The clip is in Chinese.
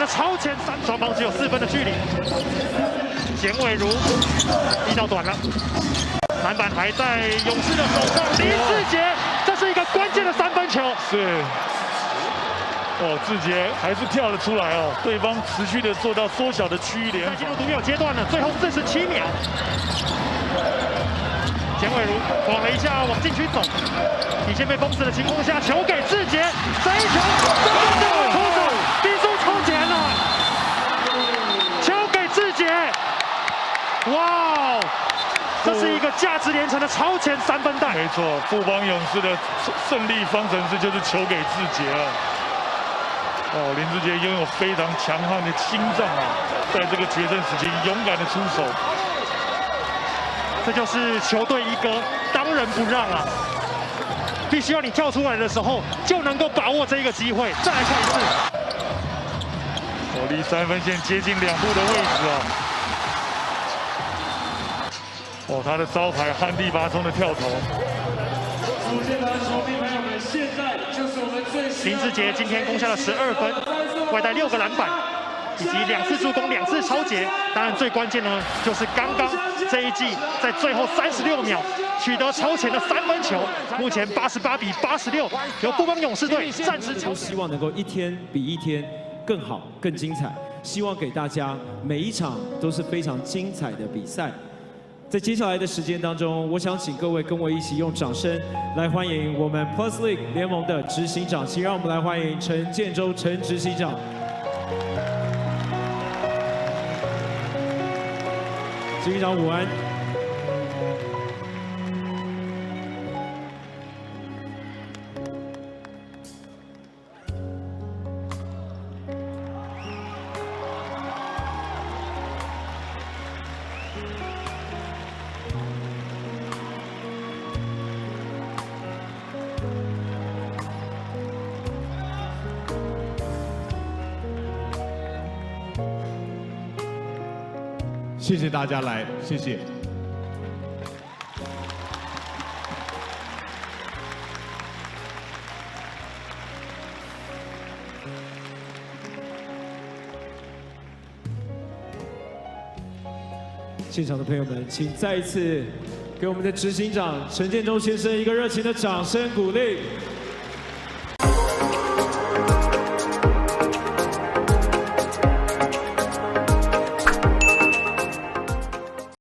超前三，双方只有4分的距离。简伟如力道短了，篮板还在勇士的手上。林志杰，这是一个关键的3分球。是。哦，志杰还是跳了出来哦，对方持续的做到缩小的区域联防。进入独有阶段了，最后47秒。简伟如晃了一下往禁区走，底线被封死的情况下，球给志杰，这一球真的这么出手，比数超前了，球给志杰，哇！这是一个价值连城的超前3分弹。没错，富邦勇士的胜利方程式就是球给志杰了。哦，林志杰拥有非常强悍的心脏啊，在这个决胜时期勇敢的出手。这就是球队一哥，当仁不让啊！必须要你跳出来的时候，就能够把握这个机会。再来看一次，离3分线接近2步的位置啊！哦，他的招牌旱地拔葱的跳投。主键盘球迷朋友们，现在就是我们最林志杰今天攻下了12分，外带6个篮板，以及2次助攻、2次抄截。当然，最关键呢，就是刚刚这一季在最后36秒取得超前的3分球。目前88比86，由富邦勇士队暂时都希望能够一天比一天更好、更精彩。希望给大家每一场都是非常精彩的比赛。在接下来的时间当中，我想请各位跟我一起用掌声来欢迎我们 Plus League 联盟的执行长，请让我们来欢迎陈建州陈执行长。执行长午安。谢谢大家来，谢谢。现场的朋友们，请再一次给我们的执行长陈建州先生一个热情的掌声鼓励。